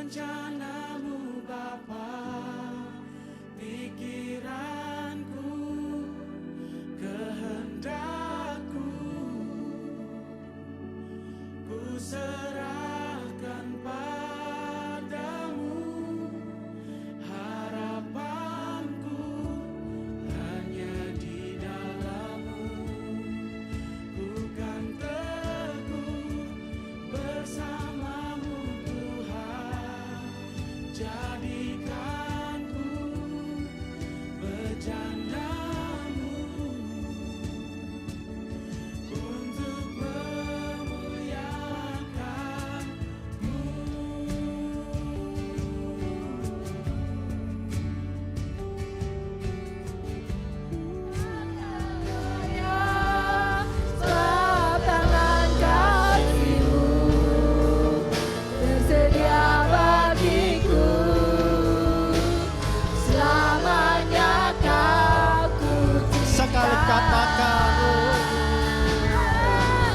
rencanamu Bapa, pikiranku, kehendakku, ku serahkan padamu. Harapanku hanya di dalam-Mu, ku kan teguh bersama-Mu Tuhan. Jadikan ku bejana-Mu untuk memuliakan-Mu. Sebab tangan kasih-Mu tersedia bagiku, selamanya Kau ku cinta. Sekali katakan,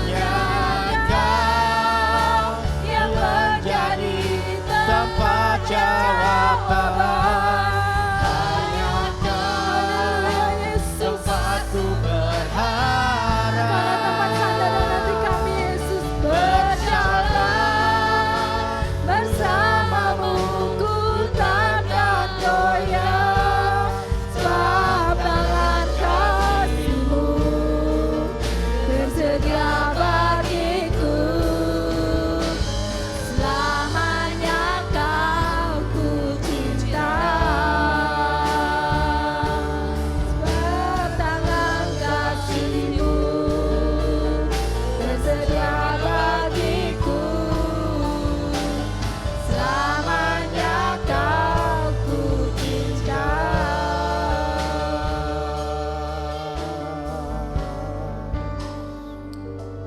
ya Kau yang menjadi tempat jawaban. Hanya Kau tempatku berharap. Karena tempat sandaran hati kami Yesus, berjalan bersama-Mu ku takkan goyah. Sebab tangan kasih-Mu tersedia bagiku, selamanya Kau ku cinta. Sebab tangan kasih-Mu tersedia bagiku, selamanya Kau ku cinta.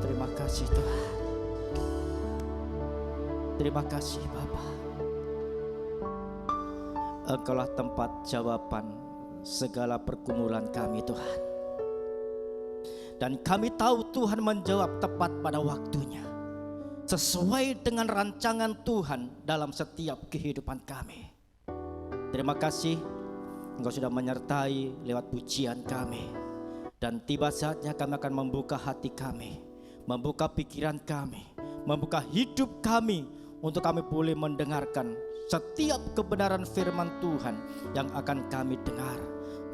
Terima kasih Tuhan. Terima kasih Bapa. Engkaulah tempat jawaban segala pergumulan kami Tuhan. Dan kami tahu Tuhan menjawab tepat pada waktunya, sesuai dengan rancangan Tuhan dalam setiap kehidupan kami. Terima kasih Engkau sudah menyertai lewat pujian kami. Dan tiba saatnya kami akan membuka hati kami, membuka pikiran kami, membuka hidup kami untuk kami boleh mendengarkan setiap kebenaran firman Tuhan yang akan kami dengar.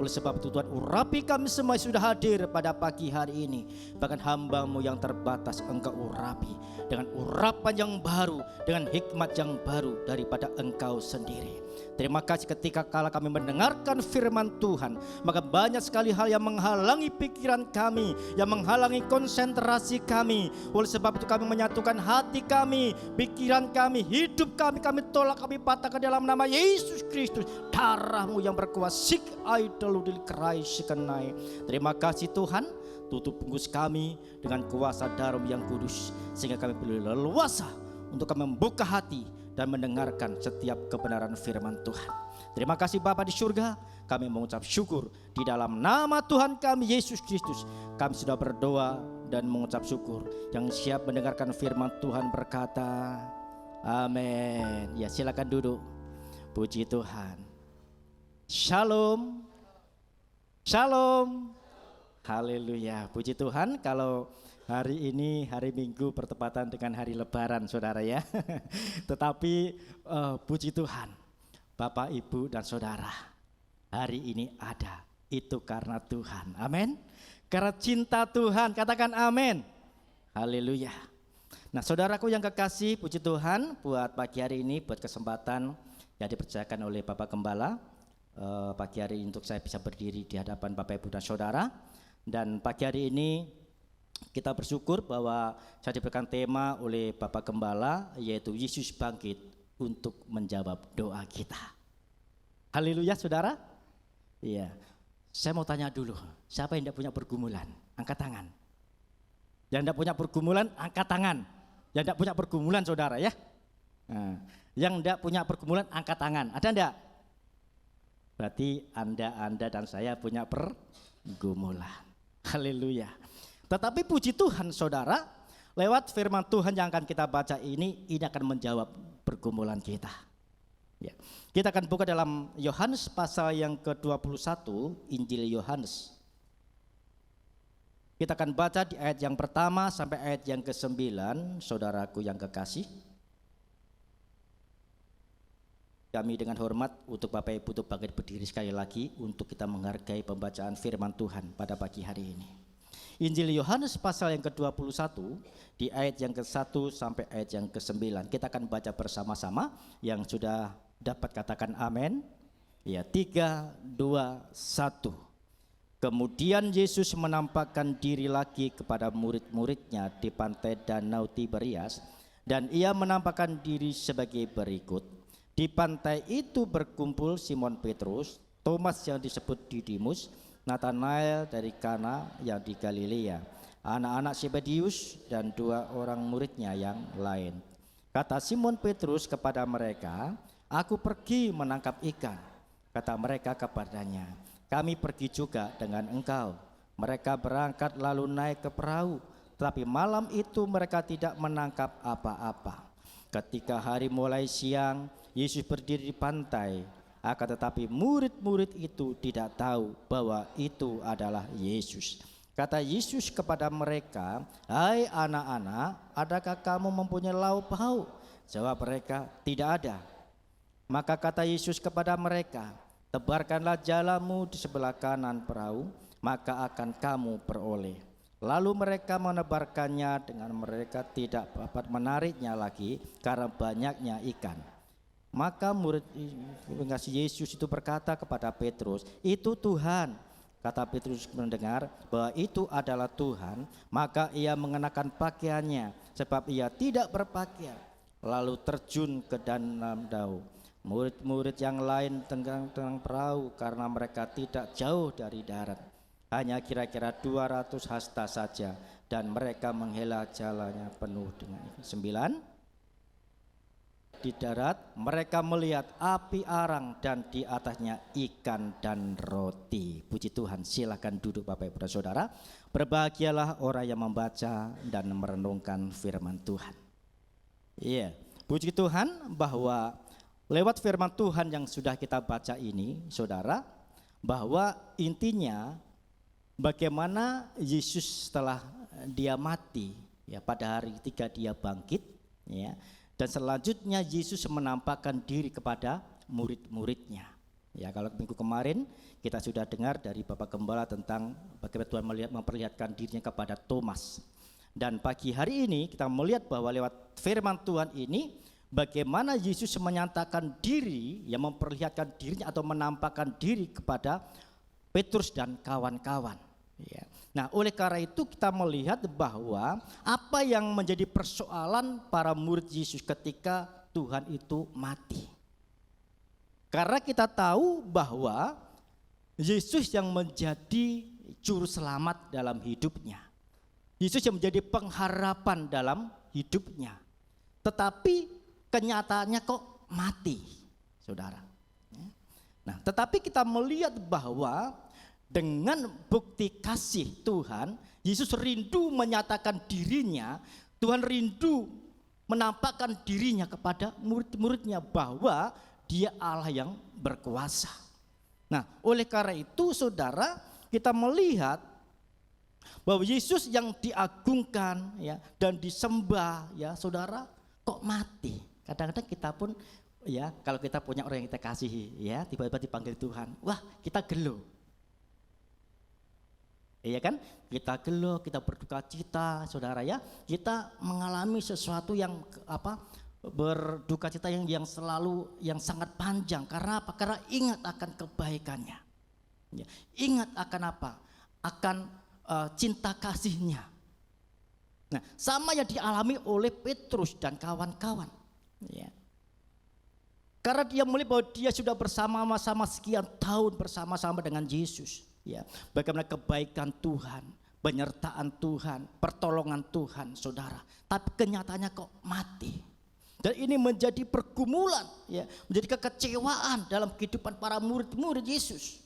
Oleh sebab itu Tuhan, urapi kami semua yang sudah hadir pada pagi hari ini. Bahkan hamba-Mu yang terbatas Engkau urapi dengan urapan yang baru, dengan hikmat yang baru daripada Engkau sendiri. Terima kasih ketika kala kami mendengarkan firman Tuhan, maka banyak sekali hal yang menghalangi pikiran kami, yang menghalangi konsentrasi kami. Oleh sebab itu kami menyatukan hati kami, pikiran kami, hidup kami, kami tolak, kami patahkan dalam nama Yesus Kristus. Darah-Mu yang berkuasa, terima kasih Tuhan. Tutup bungkus kami dengan kuasa darah yang kudus, sehingga kami boleh leluasa untuk kami membuka hati dan mendengarkan setiap kebenaran firman Tuhan. Terima kasih Bapa di surga, kami mengucap syukur di dalam nama Tuhan kami Yesus Kristus. Kami sudah berdoa dan mengucap syukur. Yang siap mendengarkan firman Tuhan berkata amin. Ya, silakan duduk. Puji Tuhan. Shalom. Shalom. Haleluya. Puji Tuhan, kalau hari ini hari Minggu bertepatan dengan hari Lebaran saudara ya. Tetapi puji Tuhan, Bapak, Ibu dan saudara, hari ini ada. Itu karena Tuhan. Amin. Karena cinta Tuhan, katakan amin. Haleluya. Nah saudaraku yang kekasih, puji Tuhan buat pagi hari ini, buat kesempatan yang dipercayakan oleh Bapak Gembala. Pagi hari ini untuk saya bisa berdiri di hadapan Bapak, Ibu dan saudara. Dan pagi hari ini kita bersyukur bahwa saya diberikan tema oleh Bapak Gembala, yaitu Yesus bangkit untuk menjawab doa kita. Haleluya saudara. Iya. Saya mau tanya dulu, siapa yang tidak punya pergumulan? Angkat tangan. Yang tidak punya pergumulan, angkat tangan. Yang tidak punya pergumulan saudara ya. Nah, yang tidak punya pergumulan, angkat tangan. Ada enggak? Berarti Anda dan saya punya pergumulan. Haleluya. Tetapi puji Tuhan saudara, lewat firman Tuhan yang akan kita baca ini akan menjawab pergumulan kita. Ya. Kita akan buka dalam Yohanes pasal yang ke-21, Injil Yohanes. Kita akan baca di ayat yang pertama sampai ayat yang ke-9, saudaraku yang kekasih. Kami dengan hormat untuk Bapak Ibu untuk bangkit berdiri sekali lagi untuk kita menghargai pembacaan firman Tuhan pada pagi hari ini. Injil Yohanes pasal yang ke-21 di ayat yang ke-1 sampai ayat yang ke-9. Kita akan baca bersama-sama. Yang sudah dapat katakan amin. Ya, 3, 2, 1. Kemudian Yesus menampakkan diri lagi kepada murid-muridnya di pantai Danau Tiberias, dan ia menampakkan diri sebagai berikut. Di pantai itu berkumpul Simon Petrus, Thomas yang disebut Didimus, Nathanael dari Kana yang di Galilea, anak-anak Zebedius, dan 2 orang muridnya yang lain. Kata Simon Petrus kepada mereka, "Aku pergi menangkap ikan." Kata mereka kepadanya, "Kami pergi juga dengan engkau." Mereka berangkat lalu naik ke perahu, tetapi malam itu mereka tidak menangkap apa-apa. Ketika hari mulai siang, Yesus berdiri di pantai, akan tetapi murid-murid itu tidak tahu bahwa itu adalah Yesus. Kata Yesus kepada mereka, "Hai anak-anak, adakah kamu mempunyai lauk pauk?" Jawab mereka, "Tidak ada." Maka kata Yesus kepada mereka, "Tebarkanlah jalamu di sebelah kanan perahu, maka akan kamu peroleh." Lalu mereka menebarkannya, dengan mereka tidak dapat menariknya lagi karena banyaknya ikan. Maka murid pengasih Yesus itu berkata kepada Petrus, "Itu Tuhan." Kata Petrus mendengar bahwa itu adalah Tuhan, maka ia mengenakan pakaiannya, sebab ia tidak berpakaian, lalu terjun ke dalam danau. Murid-murid yang lain tenggang perahu karena mereka tidak jauh dari darat, hanya kira-kira 200 hasta saja, dan mereka menghela jalannya penuh dengan 9. Di darat mereka melihat api arang dan di atasnya ikan dan roti. Puji Tuhan. Silakan duduk Bapak Ibu dan Saudara. Berbahagialah orang yang membaca dan merenungkan firman Tuhan. Iya, puji Tuhan bahwa lewat firman Tuhan yang sudah kita baca ini, Saudara, bahwa intinya bagaimana Yesus setelah dia mati, ya, pada hari ketiga dia bangkit, ya. Dan selanjutnya Yesus menampakkan diri kepada murid-muridnya. Ya, kalau minggu kemarin kita sudah dengar dari Bapak Gembala tentang bagaimana Tuhan memperlihatkan dirinya kepada Thomas. Dan pagi hari ini kita melihat bahwa lewat firman Tuhan ini bagaimana Yesus menyatakan diri, yang memperlihatkan dirinya atau menampakkan diri kepada Petrus dan kawan-kawan. Ya. Nah, oleh karena itu kita melihat bahwa apa yang menjadi persoalan para murid Yesus ketika Tuhan itu mati. Karena kita tahu bahwa Yesus yang menjadi juru selamat dalam hidupnya. Yesus yang menjadi pengharapan dalam hidupnya. Tetapi kenyataannya kok mati, Saudara. Nah, tetapi kita melihat bahwa dengan bukti kasih Tuhan, Yesus rindu menyatakan dirinya, Tuhan rindu menampakkan dirinya kepada murid-muridnya bahwa dia Allah yang berkuasa. Nah, oleh karena itu Saudara, kita melihat bahwa Yesus yang diagungkan, ya, dan disembah, ya Saudara, kok mati. Kadang-kadang kita pun, ya, kalau kita punya orang yang kita kasihi, ya, tiba-tiba dipanggil Tuhan, wah, kita gelo. Iya kan? Kita gelo, kita berduka cita, Saudara, ya. Kita mengalami sesuatu yang berduka cita yang selalu yang sangat panjang. Karena apa? Karena ingat akan kebaikannya. Ya. Ingat akan apa? Akan cinta kasihnya. Nah, sama yang dialami oleh Petrus dan kawan-kawan. Ya. Karena dia melihat bahwa dia sudah bersama-sama sekian tahun bersama-sama dengan Yesus. Ya, bagaimana kebaikan Tuhan, penyertaan Tuhan, pertolongan Tuhan, Saudara. Tapi kenyataannya kok mati. Dan ini menjadi pergumulan, ya, menjadi kekecewaan dalam kehidupan para murid-murid Yesus.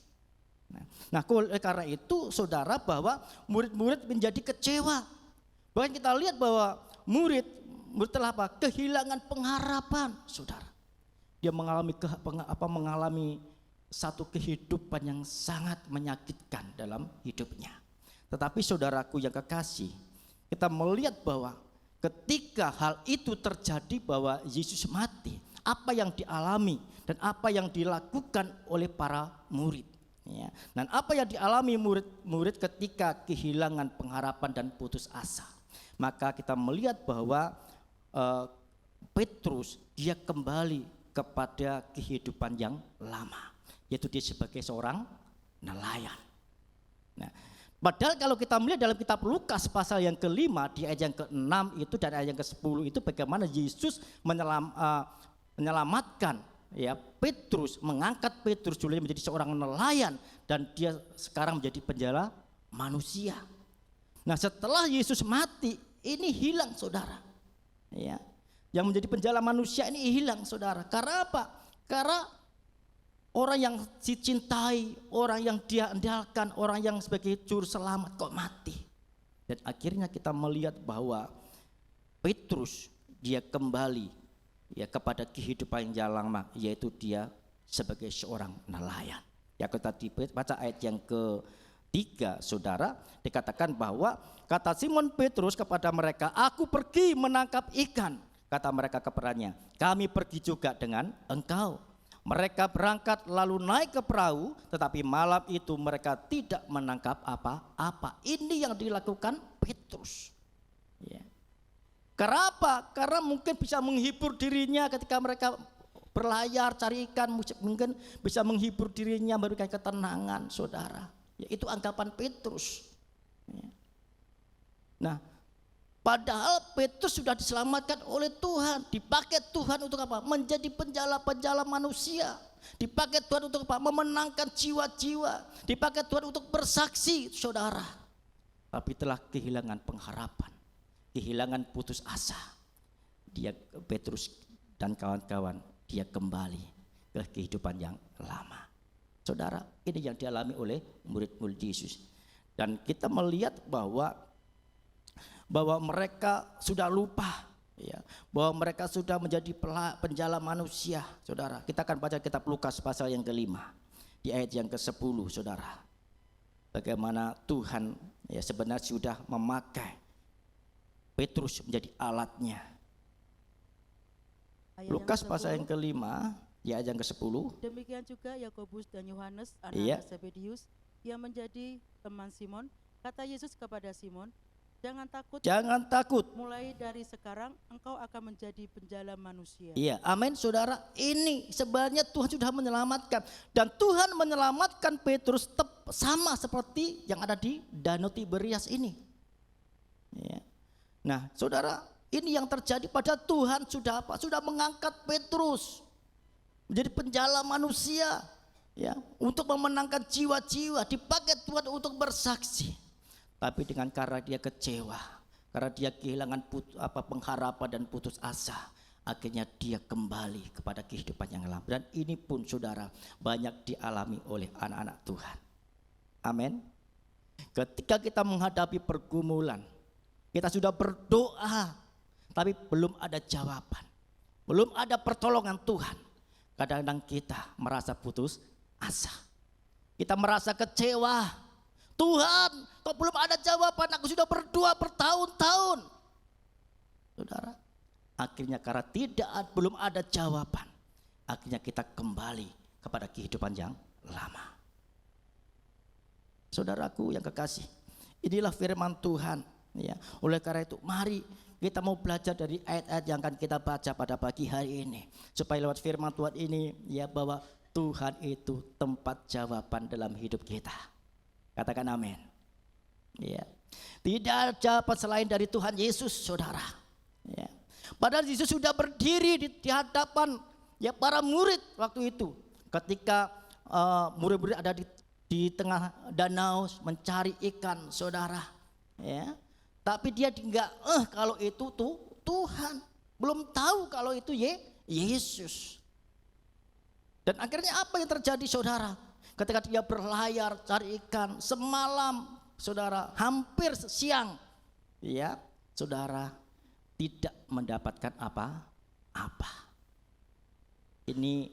Nah, karena itu Saudara, bahwa murid-murid menjadi kecewa. Bahkan kita lihat bahwa murid telah kehilangan pengharapan, Saudara. dia mengalami satu kehidupan yang sangat menyakitkan dalam hidupnya. Tetapi saudaraku yang kekasih, kita melihat bahwa ketika hal itu terjadi, bahwa Yesus mati, apa yang dialami dan apa yang dilakukan oleh para murid, ya. Dan apa yang dialami murid-murid ketika kehilangan pengharapan dan putus asa. Maka kita melihat bahwa Petrus dia kembali kepada kehidupan yang lama, yaitu dia sebagai seorang nelayan. Nah, padahal kalau kita melihat dalam kitab Lukas pasal yang ke-5 di ayat yang ke-6 itu dan ayat yang ke-10 itu, bagaimana Yesus menyelamatkan ya Petrus, mengangkat Petrus dulu menjadi seorang nelayan dan dia sekarang menjadi penjala manusia. Nah, setelah Yesus mati, ini hilang saudara. Ya. Yang menjadi penjala manusia ini hilang saudara. Karena apa? Karena orang yang dicintai, orang yang dia andalkan, orang yang sebagai juru selamat kok mati. Dan akhirnya kita melihat bahwa Petrus dia kembali ya kepada kehidupan yang lama, yaitu dia sebagai seorang nelayan. Ya, kita baca ayat yang ke-3 saudara, dikatakan bahwa kata Simon Petrus kepada mereka, "Aku pergi menangkap ikan." Kata mereka kepadanya, "Kami pergi juga dengan engkau." Mereka berangkat lalu naik ke perahu, tetapi malam itu mereka tidak menangkap apa-apa. Ini yang dilakukan Petrus. Ya. Kenapa? Karena mungkin bisa menghibur dirinya ketika mereka berlayar cari ikan, mungkin bisa menghibur dirinya, memberikan ketenangan saudara. Ya, itu anggapan Petrus. Ya. Nah, padahal Petrus sudah diselamatkan oleh Tuhan, dipakai Tuhan untuk apa? Menjadi penjala-penjala manusia, dipakai Tuhan untuk apa? Memenangkan jiwa-jiwa, dipakai Tuhan untuk bersaksi, saudara. Tapi telah kehilangan pengharapan, kehilangan putus asa. Dia Petrus dan kawan-kawan, dia kembali ke kehidupan yang lama. Saudara, ini yang dialami oleh murid-murid Yesus. Dan kita melihat bahwa mereka sudah lupa, ya, bahwa mereka sudah menjadi penjala manusia, saudara. Kita akan baca kitab Lukas pasal yang ke-5 di ayat yang ke-10, saudara. Bagaimana Tuhan ya sebenarnya sudah memakai Petrus menjadi alatnya. Lukas pasal yang ke-5 di ayat yang ke-10. Demikian juga Yakobus dan Yohanes anak Zebedius yang menjadi teman Simon. Kata Yesus kepada Simon, "Jangan takut. Jangan takut. Mulai dari sekarang engkau akan menjadi penjala manusia." Iya, amin saudara. Ini sebenarnya Tuhan sudah menyelamatkan, dan Tuhan menyelamatkan Petrus sama seperti yang ada di Danau Tiberias ini. Ya. Nah, saudara, ini yang terjadi pada Tuhan sudah apa? Sudah mengangkat Petrus menjadi penjala manusia, ya, untuk memenangkan jiwa-jiwa, dipakai Tuhan untuk bersaksi. Tapi dengan karena dia kecewa, karena dia kehilangan pengharapan dan putus asa, akhirnya dia kembali kepada kehidupan yang lama. Dan ini pun saudara banyak dialami oleh anak-anak Tuhan. Amin. Ketika kita menghadapi pergumulan, kita sudah berdoa, tapi belum ada jawaban, belum ada pertolongan Tuhan. Kadang-kadang kita merasa putus asa, kita merasa kecewa. Tuhan, kok belum ada jawaban? Aku sudah berdoa bertahun-tahun. Saudara, akhirnya karena belum ada jawaban, akhirnya kita kembali kepada kehidupan yang lama. Saudaraku yang kekasih, inilah firman Tuhan. Ya, oleh karena itu, mari kita mau belajar dari ayat-ayat yang akan kita baca pada pagi hari ini, supaya lewat firman Tuhan ini, ya, bahwa Tuhan itu tempat jawaban dalam hidup kita. Katakan amin. Ya. Tidak ada jawaban selain dari Tuhan Yesus, saudara. Ya. Padahal Yesus sudah berdiri di hadapan ya para murid waktu itu, ketika murid-murid ada di tengah danau mencari ikan, saudara. Ya. Tapi dia enggak kalau itu tuh Tuhan, belum tahu kalau itu Yesus. Dan akhirnya apa yang terjadi, saudara? Ketika dia berlayar cari ikan semalam, saudara, hampir siang, ya, saudara, tidak mendapatkan apa-apa. Ini ini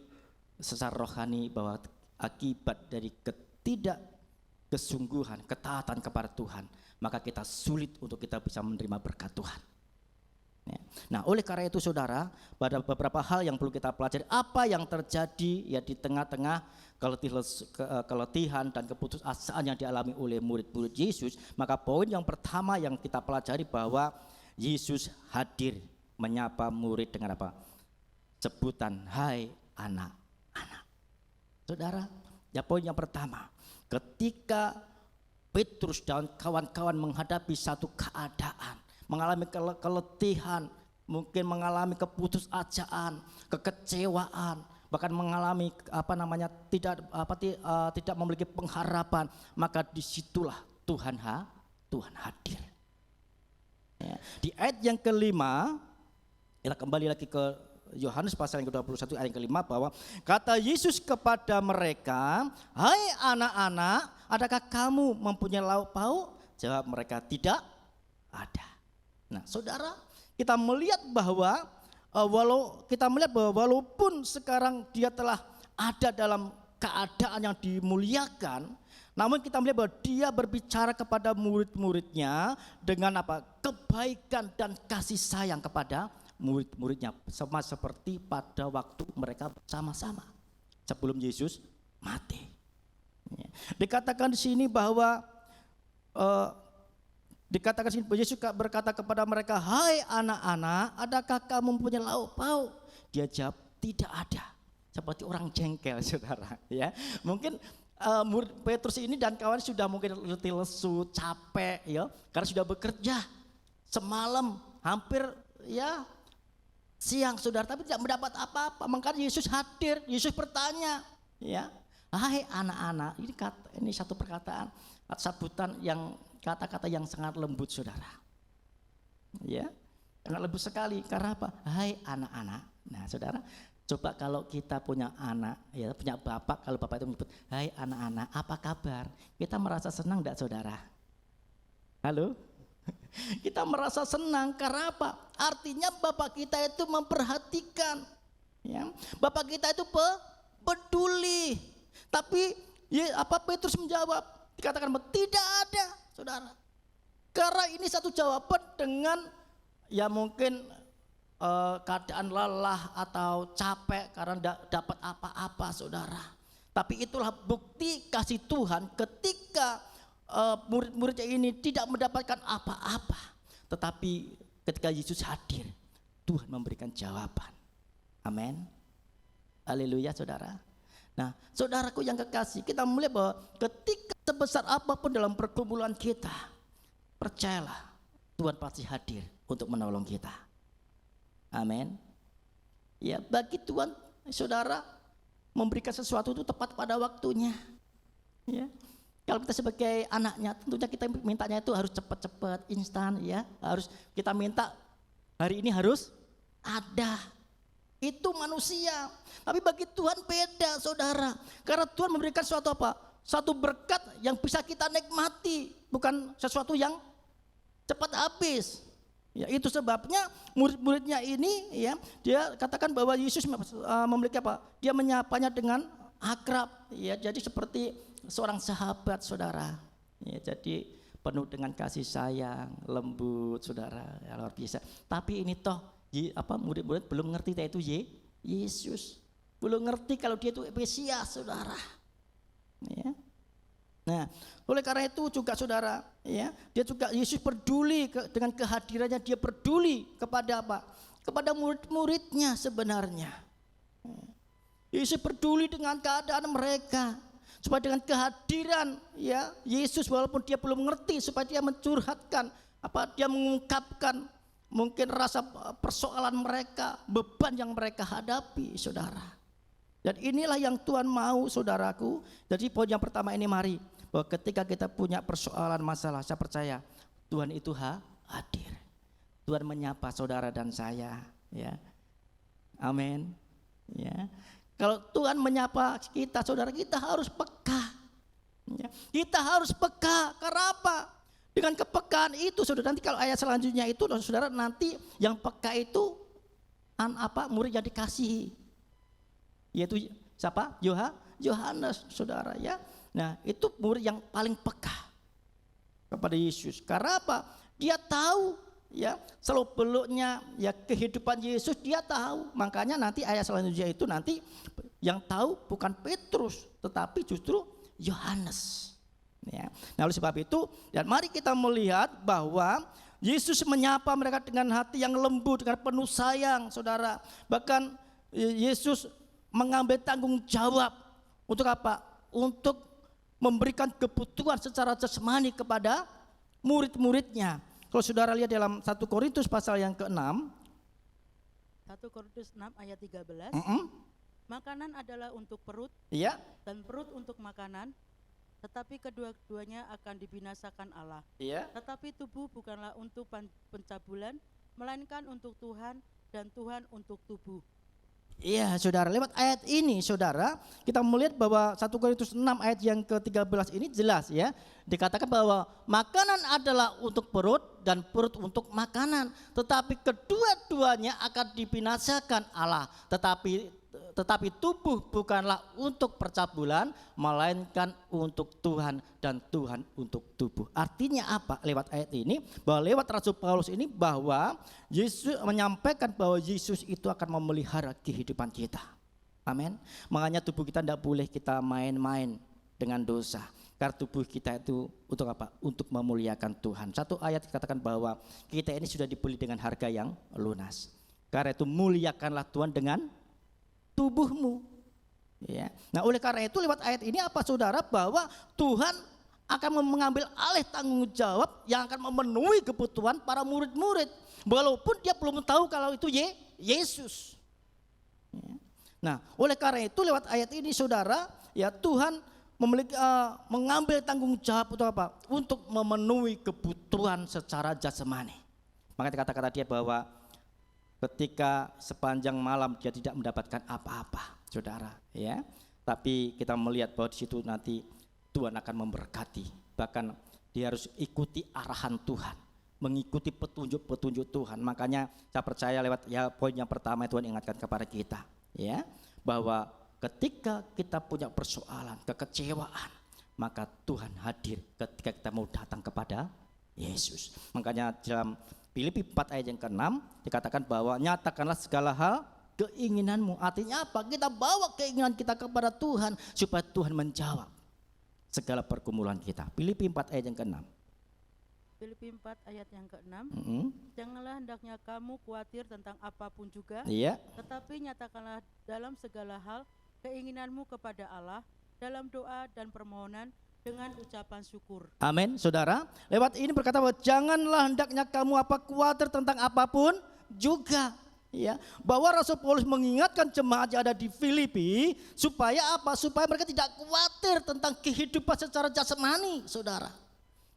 secara rohani bahwa akibat dari ketidakkesungguhan, ketaatan kepada Tuhan, maka kita sulit untuk kita bisa menerima berkat Tuhan. Ya. Nah, oleh karena itu saudara, pada beberapa hal yang perlu kita pelajari, apa yang terjadi ya di tengah-tengah keletihan dan keputusasaan yang dialami oleh murid-murid Yesus. Maka poin yang pertama yang kita pelajari bahwa Yesus hadir menyapa murid dengan apa? Sebutan, hai anak-anak. Saudara, ya poin yang pertama, ketika Petrus dan kawan-kawan menghadapi satu keadaan, mengalami keletihan, mungkin mengalami keputusasaan, kekecewaan, bahkan mengalami tidak memiliki pengharapan, maka disitulah Tuhan hadir. Ya. Di ayat yang kelima, kita kembali lagi ke Yohanes pasal yang ke-21 ayat yang kelima, bahwa kata Yesus kepada mereka, hai anak-anak, adakah kamu mempunyai lauk pauk? Jawab mereka, tidak ada. Nah, saudara, kita melihat bahwa walaupun sekarang dia telah ada dalam keadaan yang dimuliakan, namun kita melihat bahwa dia berbicara kepada murid-muridnya dengan apa? Kebaikan dan kasih sayang kepada murid-muridnya, sama seperti pada waktu mereka bersama-sama sebelum Yesus mati. Dikatakan di sini bahwa Yesus berkata kepada mereka, hai anak-anak, adakah kamu mempunyai lauk pauk? Dia jawab, tidak ada. Seperti orang jengkel, saudara. Ya, mungkin murid Petrus ini dan kawan sudah mungkin letih lesu, capek, ya, karena sudah bekerja semalam, hampir ya siang, saudara, tapi tidak mendapat apa-apa. Maka Yesus hadir, Yesus bertanya, ya, hai anak-anak. Ini satu perkataan, sabutan yang kata-kata yang sangat lembut, saudara. Ya, sangat lembut sekali. Karena apa? Hai anak-anak. Nah, saudara, coba kalau kita punya anak, ya, punya bapak, kalau bapak itu menyebut, hai anak-anak, apa kabar? Kita merasa senang enggak, saudara? Halo? Kita merasa senang karena apa? Artinya bapak kita itu memperhatikan, ya. Bapak kita itu peduli. Tapi Petrus menjawab, dikatakan tidak ada, saudara. Karena ini satu jawaban dengan ya mungkin keadaan lelah atau capek karena tidak dapat apa-apa, saudara. Tapi itulah bukti kasih Tuhan ketika murid-muridnya ini tidak mendapatkan apa-apa, tetapi ketika Yesus hadir, Tuhan memberikan jawaban. Amin. Haleluya, saudara. Nah, saudaraku yang kekasih, kita melihat bahwa ketika sebesar apapun dalam pergumulan kita, percayalah Tuhan pasti hadir untuk menolong kita. Amin. Ya, bagi Tuhan, saudara, memberikan sesuatu itu tepat pada waktunya. Ya. Kalau kita sebagai anaknya, tentunya kita mintanya itu harus cepat-cepat, instan, ya. Harus kita minta hari ini harus ada. Itu manusia. Tapi bagi Tuhan beda, saudara. Karena Tuhan memberikan suatu apa? Satu berkat yang bisa kita nikmati, bukan sesuatu yang cepat habis. Ya, itu sebabnya murid-muridnya ini, ya, dia katakan bahwa Yesus memiliki apa? Dia menyapanya dengan akrab, ya. Jadi seperti seorang sahabat, saudara. Ya, jadi penuh dengan kasih sayang, lembut, saudara, ya, luar biasa. Tapi ini toh murid-murid belum ngerti itu Yesus, belum ngerti kalau dia itu Mesias, saudara. Ya. Nah, oleh karena itu juga, saudara, ya, Yesus peduli dengan kehadirannya, dia peduli kepada apa? Kepada murid-muridnya sebenarnya. Yesus peduli dengan keadaan mereka. Supaya dengan kehadiran, ya, Yesus walaupun dia belum mengerti, supaya dia mencurhatkan, dia mengungkapkan mungkin rasa persoalan mereka, beban yang mereka hadapi, saudara. Dan inilah yang Tuhan mau, saudaraku. Jadi poin yang pertama ini, mari, bahwa ketika kita punya persoalan masalah, saya percaya Tuhan itu hadir. Tuhan menyapa saudara dan saya, ya. Amin. Ya. Kalau Tuhan menyapa kita, saudara, kita harus peka. Ya. Kita harus peka. Karena apa? Dengan kepekaan itu, saudara, nanti kalau ayat selanjutnya itu, saudara, nanti yang peka itu murid yang dikasihi. yaitu siapa? Yohanes, saudara ya. Nah, itu murid yang paling peka kepada Yesus. Karena apa? Dia tahu ya seluk-beluknya ya kehidupan Yesus, dia tahu. Makanya nanti ayat selanjutnya itu nanti yang tahu bukan Petrus tetapi justru Yohanes. Ya. Nah, oleh sebab itu, dan mari kita melihat bahwa Yesus menyapa mereka dengan hati yang lembut, dengan penuh sayang, saudara. Bahkan Yesus mengambil tanggung jawab untuk apa? Untuk memberikan kebutuhan secara jasmani kepada murid-muridnya. Kalau saudara lihat dalam 1 Korintus pasal yang ke-6, 1 Korintus 6 ayat 13. Makanan adalah untuk perut, iya, dan perut untuk makanan, tetapi kedua-duanya akan dibinasakan Allah. iya. Tetapi tubuh bukanlah untuk pencabulan, melainkan untuk Tuhan, dan Tuhan untuk tubuh. Iya, saudara, lewat ayat ini saudara kita melihat bahwa 1 Korintus 6 ayat yang ke-13 ini jelas ya. Dikatakan bahwa makanan adalah untuk perut dan perut untuk makanan, tetapi kedua-duanya akan dibinasakan Allah. Tetapi tubuh bukanlah untuk percabulan, melainkan untuk Tuhan, dan Tuhan untuk tubuh. Artinya apa lewat ayat ini? Bahwa lewat Rasul Paulus ini bahwa Yesus menyampaikan bahwa Yesus itu akan memelihara kehidupan kita. Amin. Makanya tubuh kita tidak boleh kita main-main dengan dosa. Karena tubuh kita itu untuk apa? Untuk memuliakan Tuhan. Satu ayat dikatakan bahwa kita ini sudah dibeli dengan harga yang lunas. Karena itu muliakanlah Tuhan dengan tubuhmu. Ya. Nah, oleh karena itu lewat ayat ini apa saudara? Bahwa Tuhan akan mengambil alih tanggung jawab yang akan memenuhi kebutuhan para murid-murid, walaupun dia belum tahu kalau itu Yesus. Ya. Nah, oleh karena itu lewat ayat ini saudara, ya Tuhan mengambil tanggung jawab untuk apa? Untuk memenuhi kebutuhan secara jasmani. Maka kata-kata dia bahwa ketika sepanjang malam dia tidak mendapatkan apa-apa, saudara, ya. Tapi kita melihat bahwa di situ nanti Tuhan akan memberkati. Bahkan dia harus ikuti arahan Tuhan, mengikuti petunjuk-petunjuk Tuhan. Makanya saya percaya lewat ya poin yang pertama Tuhan ingatkan kepada kita, ya, bahwa ketika kita punya persoalan, kekecewaan, maka Tuhan hadir ketika kita mau datang kepada Yesus. Makanya dalam Filipi 4 ayat yang ke-6 dikatakan bahwa nyatakanlah segala hal keinginanmu. Artinya apa? Kita bawa keinginan kita kepada Tuhan supaya Tuhan menjawab segala pergumulan kita. Filipi 4 ayat yang ke-6. Filipi 4 ayat yang ke-6. Janganlah hendaknya kamu khawatir tentang apapun juga, Iya. tetapi nyatakanlah dalam segala hal keinginanmu kepada Allah dalam doa dan permohonan dengan ucapan syukur. Amin, saudara. Lewat ini berkata bahwa janganlah hendaknya kamu khawatir tentang apapun juga. Ya, bahwa Rasul Paulus mengingatkan jemaat yang ada di Filipi supaya apa? Supaya mereka tidak khawatir tentang kehidupan secara jasmani, saudara.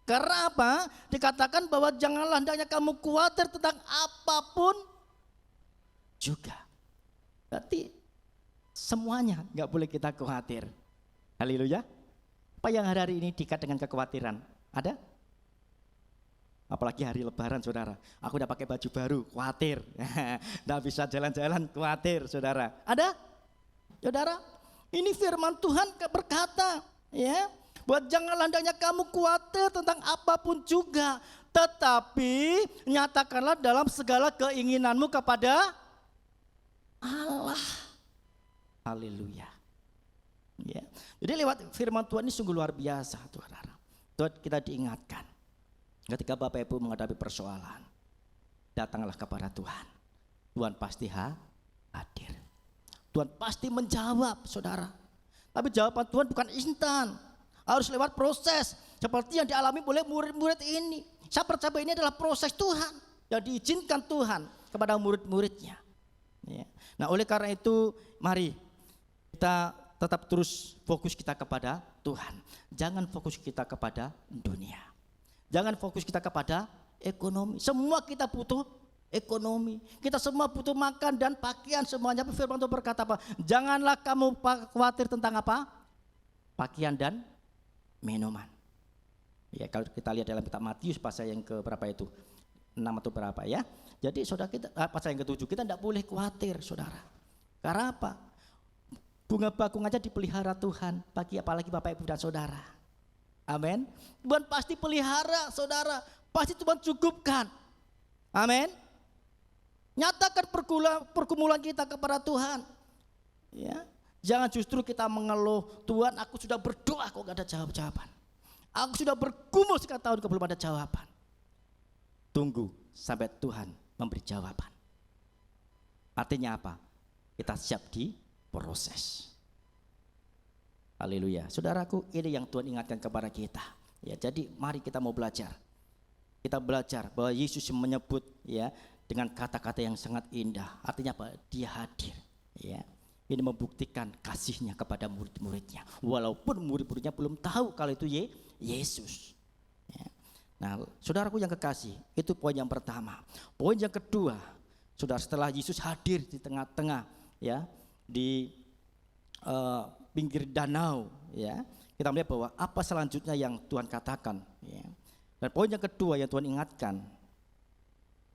Karena apa? Dikatakan bahwa janganlah hendaknya kamu khawatir tentang apapun juga. Berarti semuanya nggak boleh kita khawatir. Haleluya. Apa yang hari-hari ini diikat dengan kekhawatiran? Ada? Apalagi hari Lebaran, saudara. Aku udah pakai baju baru, khawatir. Nggak bisa jalan-jalan, khawatir, saudara. Ada? Saudara, ini firman Tuhan berkata, ya, buat janganlah hendaknya kamu khawatir tentang apapun juga, tetapi nyatakanlah dalam segala keinginanmu kepada Allah. Haleluya. Ya. Jadi lewat firman Tuhan ini sungguh luar biasa, saudara. Tuhan kita diingatkan ketika Bapak Ibu menghadapi persoalan, datanglah kepada Tuhan. Tuhan pasti hadir. Tuhan pasti menjawab, saudara. Tapi jawaban Tuhan bukan instan, harus lewat proses seperti yang dialami oleh murid-murid ini. Saya percaya ini adalah proses Tuhan yang diizinkan Tuhan kepada murid-muridnya. Ya. Nah, oleh karena itu mari kita tetap terus fokus kita kepada Tuhan. Jangan fokus kita kepada dunia. Jangan fokus kita kepada ekonomi. Semua kita butuh ekonomi. Kita semua butuh makan dan pakaian semuanya. Firman Tuhan berkata apa? Janganlah kamu khawatir tentang apa? Pakaian dan minuman. Ya, kalau kita lihat dalam kitab Matius pasal yang ke berapa itu? 6 atau berapa ya? Jadi saudara kita pasal yang ke-7 kita tidak boleh khawatir, saudara. Karena apa? Bunga bakung aja dipelihara Tuhan, bagi apalagi Bapak Ibu dan Saudara. Amin. Tuhan pasti pelihara saudara, pasti Tuhan cukupkan. Amin. Nyatakan pergumulan kita kepada Tuhan. Ya, jangan justru kita mengeluh, Tuhan aku sudah berdoa kok gak ada jawaban. Aku sudah bergumul sekian tahun kok belum ada jawaban. Tunggu sampai Tuhan memberi jawaban. Artinya apa? Kita siap diproses. Haleluya. Saudaraku, ini yang Tuhan ingatkan kepada kita. Ya, jadi mari kita mau belajar. Kita belajar bahwa Yesus menyebut ya dengan kata-kata yang sangat indah. Artinya apa? Dia hadir. Ya. Ini membuktikan kasihnya kepada murid-muridnya. Walaupun murid-muridnya belum tahu kalau itu Yesus. Ya. Nah, saudaraku yang kekasih, itu poin yang pertama. Poin yang kedua, saudara, setelah Yesus hadir di tengah-tengah, ya, di pinggir danau, ya, kita melihat bahwa apa selanjutnya yang Tuhan katakan. Ya. Dan poin yang kedua yang Tuhan ingatkan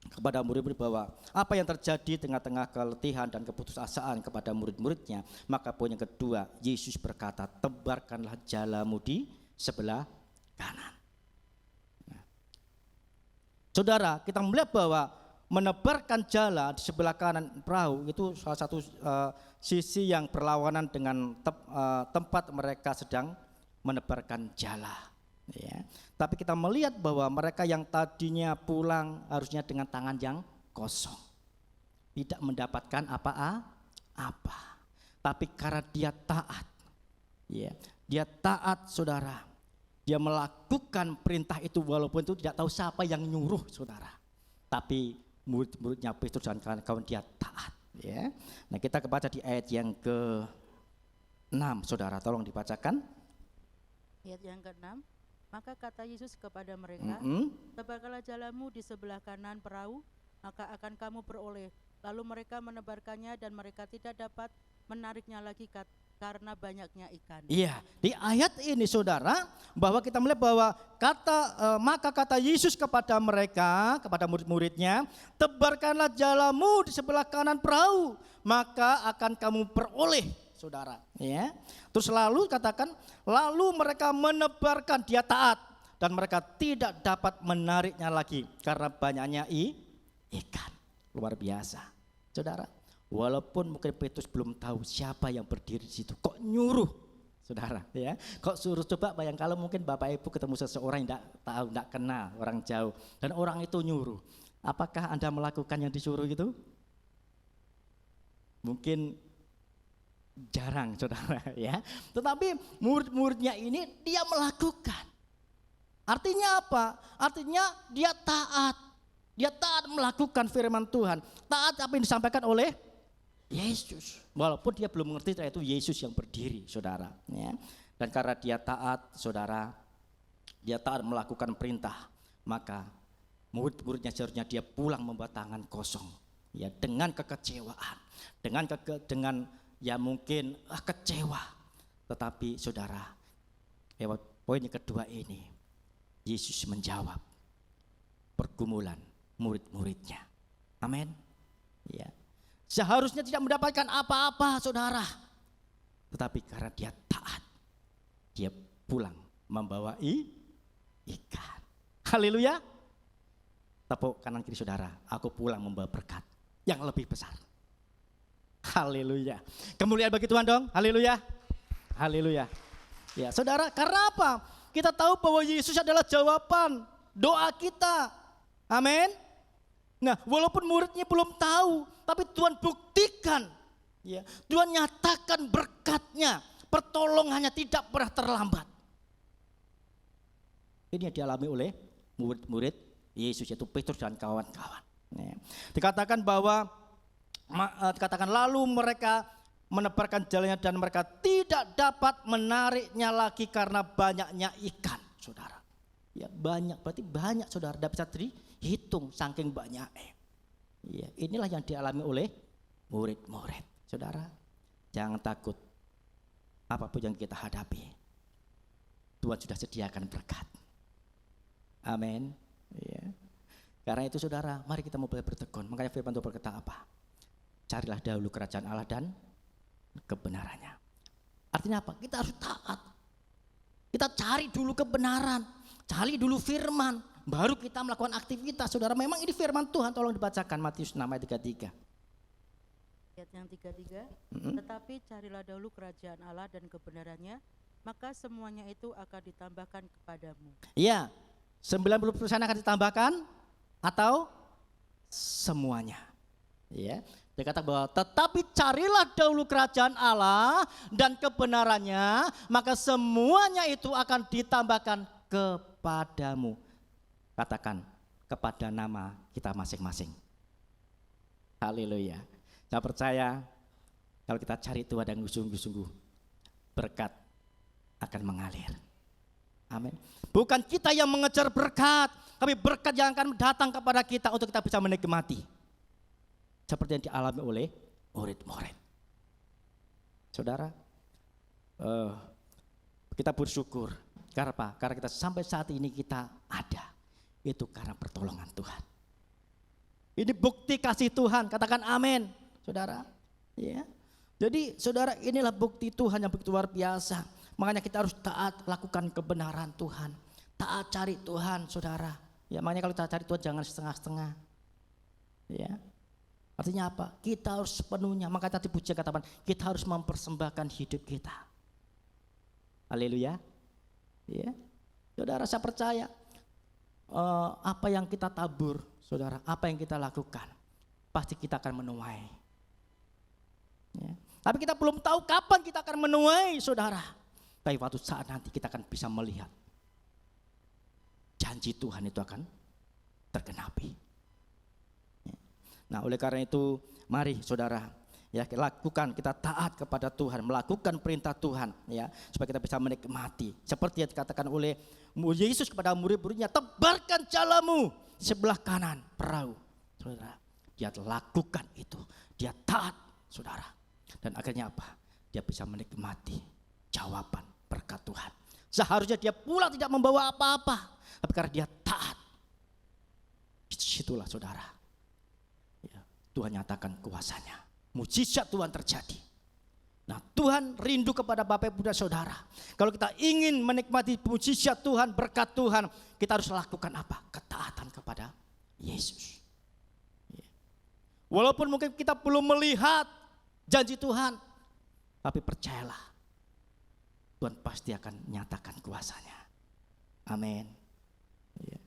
kepada murid-murid bahwa apa yang terjadi tengah-tengah keletihan dan keputusasaan kepada murid-muridnya, maka poin yang kedua, Yesus berkata, tebarkanlah jalamu di sebelah kanan. Nah, saudara, kita melihat bahwa menebarkan jala di sebelah kanan perahu itu salah satu sisi yang berlawanan dengan tempat mereka sedang menebarkan jala. Ya. Tapi kita melihat bahwa mereka yang tadinya pulang harusnya dengan tangan yang kosong, tidak mendapatkan apa-apa. Tapi karena dia taat, ya, dia taat saudara, dia melakukan perintah itu walaupun itu tidak tahu siapa yang nyuruh saudara. Tapi murid-muridnya Petrus dan kawan-kawan dia taat. Ya. Nah kita kebaca di ayat yang ke-6 saudara, tolong dibacakan. Ayat yang ke-6. Maka kata Yesus kepada mereka, tebarkanlah jalamu di sebelah kanan perahu, maka akan kamu beroleh. Lalu mereka menebarkannya dan mereka tidak dapat menariknya lagi karena banyaknya ikan. Iya, di ayat ini saudara, bahwa kita melihat bahwa maka kata Yesus kepada mereka, kepada murid-muridnya, tebarkanlah jalamu di sebelah kanan perahu, maka akan kamu beroleh. Saudara, ya. Terus lalu katakan, lalu mereka menebarkan, dia taat dan mereka tidak dapat menariknya lagi karena banyaknya ikan. Luar biasa, saudara. Walaupun mungkin Petrus belum tahu siapa yang berdiri di situ, kok nyuruh, saudara, ya. Kok suruh, coba bayang kalau mungkin Bapak Ibu ketemu seseorang yang tidak tahu, tidak kenal, orang jauh, dan orang itu nyuruh, apakah Anda melakukan yang disuruh itu? Mungkin jarang saudara, ya. Tetapi murid-muridnya ini dia melakukan. Artinya apa? Artinya dia taat. Dia taat melakukan firman Tuhan. Taat apa yang disampaikan oleh Yesus. Walaupun dia belum mengerti itu Yesus yang berdiri saudara, ya. Dan karena dia taat saudara, dia taat melakukan perintah, maka murid-muridnya seharusnya dia pulang membawa tangan kosong, ya, dengan kekecewaan, dengan ya mungkin kecewa. Tetapi saudara, poin yang kedua ini, Yesus menjawab pergumulan murid-muridnya. Amin. Ya. Seharusnya tidak mendapatkan apa-apa saudara, tetapi karena dia taat, dia pulang membawa ikan. Haleluya. Tepuk kanan kiri saudara, aku pulang membawa berkat yang lebih besar. Haleluya. Kemuliaan bagi Tuhan dong. Haleluya. Haleluya. Ya, saudara, karena apa? Kita tahu bahwa Yesus adalah jawaban doa kita. Amin. Nah, walaupun muridnya belum tahu, tapi Tuhan buktikan, ya. Tuhan nyatakan berkatnya, pertolongannya tidak pernah terlambat. Ini yang dialami oleh murid-murid Yesus, yaitu Petrus dan kawan-kawan. Ya. Dikatakan bahwa dikatakan lalu mereka menebarkan jalannya dan mereka tidak dapat menariknya lagi karena banyaknya ikan, saudara. Ya, banyak, berarti banyak saudara, tidak bisa dihitung saking banyaknya. Ya, inilah yang dialami oleh murid-murid. Saudara, jangan takut apapun yang kita hadapi. Tuhan sudah sediakan berkat. Amin. Ya. Karena itu saudara, mari kita mulai bertekun. Makanya firman Tuhan berkata apa? Carilah dahulu kerajaan Allah dan kebenarannya. Artinya apa? Kita harus taat. Kita cari dulu kebenaran, cari dulu firman, baru kita melakukan aktivitas. Saudara, memang ini firman Tuhan, tolong dibacakan Matius 6 ayat 33. Ayat yang 33, tetapi carilah dahulu kerajaan Allah dan kebenarannya, maka semuanya itu akan ditambahkan kepadamu. Iya, 90% akan ditambahkan atau semuanya. Ya, dia kata bahwa tetapi carilah dahulu kerajaan Allah dan kebenarannya, maka semuanya itu akan ditambahkan kepadamu. Katakan kepada nama kita masing-masing. Haleluya. Saya percaya kalau kita cari Tuhan dan sungguh-sungguh, berkat akan mengalir. Amin. Bukan kita yang mengejar berkat, tapi berkat yang akan datang kepada kita untuk kita bisa menikmati. Seperti yang dialami oleh murid-murid. Saudara, kita bersyukur. Karena apa? Karena kita sampai saat ini kita ada. Itu karena pertolongan Tuhan. Ini bukti kasih Tuhan. Katakan amin, saudara. Ya. Jadi saudara, inilah bukti Tuhan yang begitu luar biasa. Makanya kita harus taat lakukan kebenaran Tuhan. Taat cari Tuhan, saudara. Ya, makanya kalau kita cari Tuhan jangan setengah-setengah. Ya. Artinya apa? Kita harus sepenuhnya. Maka tadi puji katakan, kita harus mempersembahkan hidup kita. Haleluya. Ya. Saudara, saya percaya apa yang kita tabur, saudara, apa yang kita lakukan, pasti kita akan menuai. Ya. Tapi kita belum tahu kapan kita akan menuai, saudara. Tapi waktu saat nanti kita akan bisa melihat janji Tuhan itu akan tergenapi. Nah, oleh karena itu, mari saudara, ya lakukan, kita taat kepada Tuhan, melakukan perintah Tuhan, ya supaya kita bisa menikmati. Seperti yang dikatakan oleh Yesus kepada murid-muridnya, tebarkan jalamu di sebelah kanan perahu. Saudara, dia lakukan itu, dia taat, saudara. Dan akhirnya apa? Dia bisa menikmati jawaban berkat Tuhan. Seharusnya dia pula tidak membawa apa-apa, tapi karena dia taat, situlah saudara, ya, Tuhan nyatakan kuasanya, mujizat Tuhan terjadi. Nah, Tuhan rindu kepada Bapak Ibu dan Saudara. Kalau kita ingin menikmati mujizat Tuhan, berkat Tuhan, kita harus lakukan apa? Ketaatan kepada Yesus. Ya. Walaupun mungkin kita belum melihat janji Tuhan, tapi percayalah, Tuhan pasti akan nyatakan kuasanya. Amin. Ya.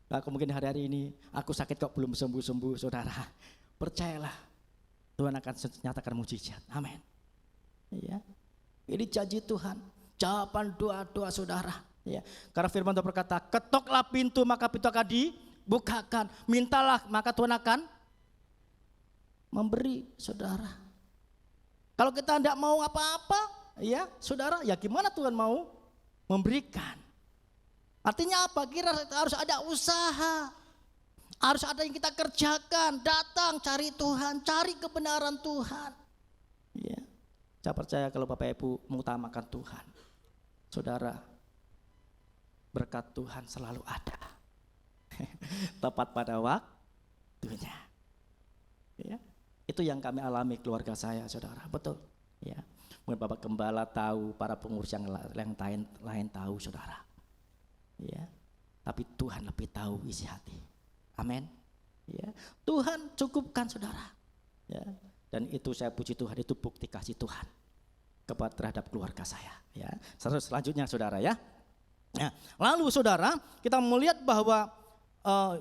Nah, mungkin hari-hari ini aku sakit kok belum sembuh-sembuh, saudara. Percayalah, Tuhan akan nyatakan mujizat. Amin. Ya. Ini janji Tuhan, jawaban doa-doa saudara. Ya. Karena firman Tuhan berkata, ketoklah pintu maka pintu akan dibukakan. Mintalah maka Tuhan akan memberi, saudara. Kalau kita tidak mau apa-apa, ya saudara, ya gimana Tuhan mau memberikan? Artinya apa? Kira harus ada usaha, harus ada yang kita kerjakan. Datang cari Tuhan, cari kebenaran Tuhan. Ya, saya percaya kalau Bapak Ibu mengutamakan Tuhan, saudara, berkat Tuhan selalu ada. Tepat pada waktunya. Ya, itu yang kami alami keluarga saya, saudara. Betul. Ya, mungkin Bapak Gembala tahu, para pengurus yang lain tahu, saudara. Ya, tapi Tuhan lebih tahu isi hati. Amin. Ya, Tuhan cukupkan, saudara. Ya, dan itu saya puji Tuhan, itu bukti kasih Tuhan kepada terhadap keluarga saya. Ya, selanjutnya, saudara, ya. Nah, lalu saudara, kita melihat bahwa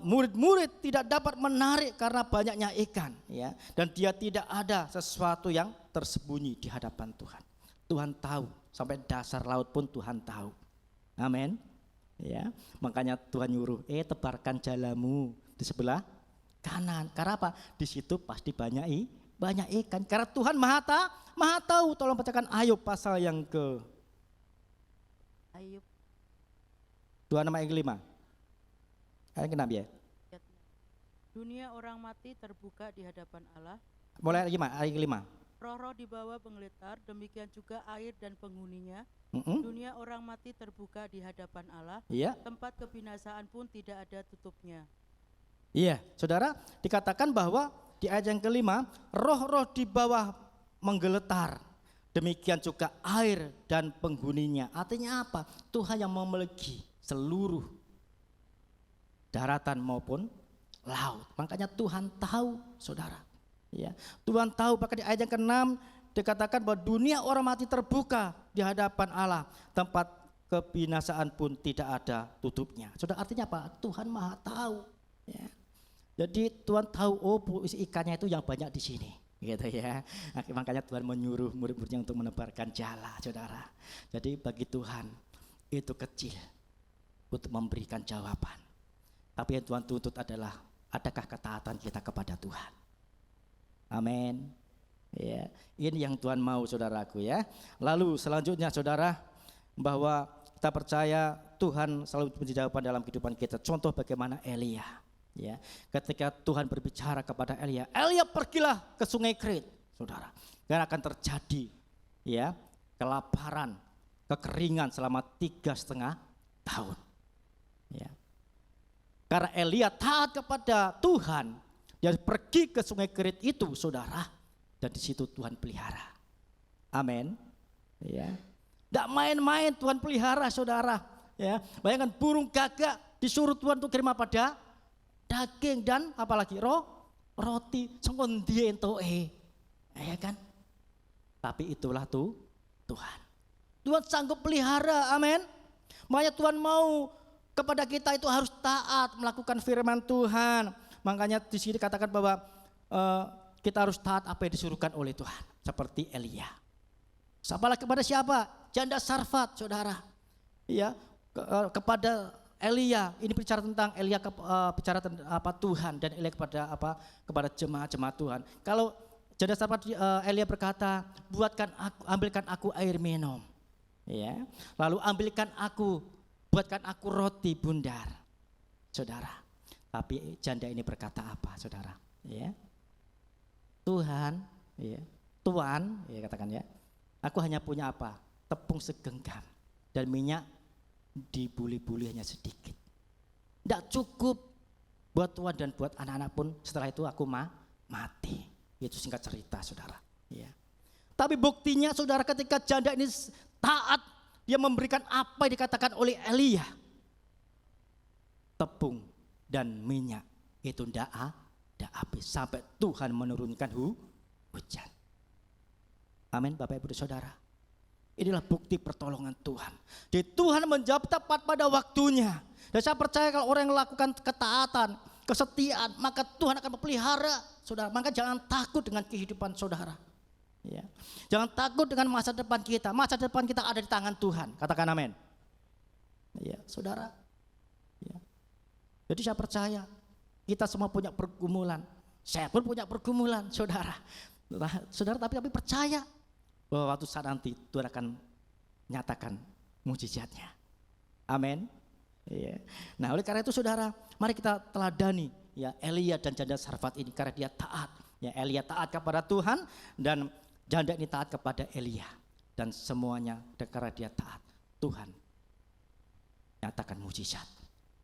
murid-murid tidak dapat menarik karena banyaknya ikan, ya, dan dia tidak ada sesuatu yang tersembunyi di hadapan Tuhan. Tuhan tahu, sampai dasar laut pun Tuhan tahu. Amin. Ya, makanya Tuhan nyuruh, tebarkan jalamu di sebelah kanan. Karena apa? Di situ pasti banyak ikan. Karena Tuhan maha tahu. Tolong bacakan Ayub pasal yang ke Ayub 26 ayat 5. Ayat ke-6 ya. Dunia orang mati terbuka di hadapan Allah. Mulai ayat 5. Roh-roh di bawah penggeletar, demikian juga air dan penghuninya. Dunia orang mati terbuka di hadapan Allah. Iya. Tempat kebinasaan pun tidak ada tutupnya. Iya, saudara, dikatakan bahwa di ayat yang ke-5, roh-roh di bawah menggeletar, demikian juga air dan penghuninya. Artinya apa? Tuhan yang memiliki seluruh daratan maupun laut. Makanya Tuhan tahu, saudara. Ya, Tuhan tahu, bahkan di ayat yang ke-6 dikatakan bahwa dunia orang mati terbuka di hadapan Allah, tempat kebinasaan pun tidak ada tutupnya. Saudara, artinya apa? Tuhan Maha tahu. Ya. Jadi Tuhan tahu, oh ikannya itu yang banyak di sini, gitu ya. Makanya Tuhan menyuruh murid-muridnya untuk menebarkan jala, saudara. Jadi bagi Tuhan itu kecil untuk memberikan jawaban. Tapi yang Tuhan tuntut adalah, adakah ketaatan kita kepada Tuhan? Amin. Ya, ini yang Tuhan mau, saudaraku ya. Lalu selanjutnya, saudara, bahwa kita percaya Tuhan selalu menjadi jawaban dalam kehidupan kita. Contoh bagaimana Elia. Ya, ketika Tuhan berbicara kepada Elia, Elia pergilah ke sungai Krit, saudara. Dan akan terjadi ya kelaparan, kekeringan selama 3,5 tahun. Ya. Karena Elia taat kepada Tuhan, dia pergi ke sungai Krit itu, saudara, dan di situ Tuhan pelihara. Amin. Ya. Tidak main-main Tuhan pelihara, saudara. Ya, bayangkan burung gagak disuruh Tuhan untuk kirim pada daging dan apalagi roti sengkondi entoe, ya kan? Tapi itulah Tuhan. Tuhan sanggup pelihara, amin. Makanya Tuhan mau kepada kita itu harus taat melakukan firman Tuhan. Makanya di sini katakan bahwa kita harus taat apa yang disuruhkan oleh Tuhan, seperti Elia. Apalagi kepada siapa? Janda Sarfat, saudara. Ya, kepada Elia, ini bicara tentang Elia bicara tentang apa Tuhan, dan Elia kepada jemaat-jemaat Tuhan. Kalau janda Sarfat, Elia berkata, ambilkan aku air minum, ya. Lalu buatkan aku roti bundar, saudara. Tapi janda ini berkata apa, saudara? Ya, Tuhan, ya katakan ya, aku hanya punya apa? Tepung segenggam dan minyak dibuli-buli hanya sedikit. Tidak cukup buat Tuhan dan buat anak-anak pun. Setelah itu aku mati. Itu singkat cerita, saudara. Ya. Tapi buktinya, saudara, ketika janda ini taat, dia memberikan apa yang dikatakan oleh Elia. Tepung dan minyak itu tidak habis sampai Tuhan menurunkan hujan. Amin, Bapak Ibu Saudara. Inilah bukti pertolongan Tuhan. Jadi Tuhan menjawab tepat pada waktunya. Dan saya percaya kalau orang yang melakukan ketaatan, kesetiaan, maka Tuhan akan memelihara, saudara. Maka jangan takut dengan kehidupan saudara. Ya. Jangan takut dengan masa depan kita. Masa depan kita ada di tangan Tuhan. Katakan amin. Ya, saudara. Ya. Jadi saya percaya kita semua punya pergumulan. Saya pun punya pergumulan, saudara. Saudara, tapi percaya bahwa waktu saat nanti Tuhan akan nyatakan mujizatnya. Amin. Ya. Nah, oleh karena itu, saudara, mari kita teladani ya Elia dan janda Sarfat ini karena dia taat. Ya, Elia taat kepada Tuhan dan janda ini taat kepada Elia, dan semuanya karena dia taat, Tuhan nyatakan mujizat.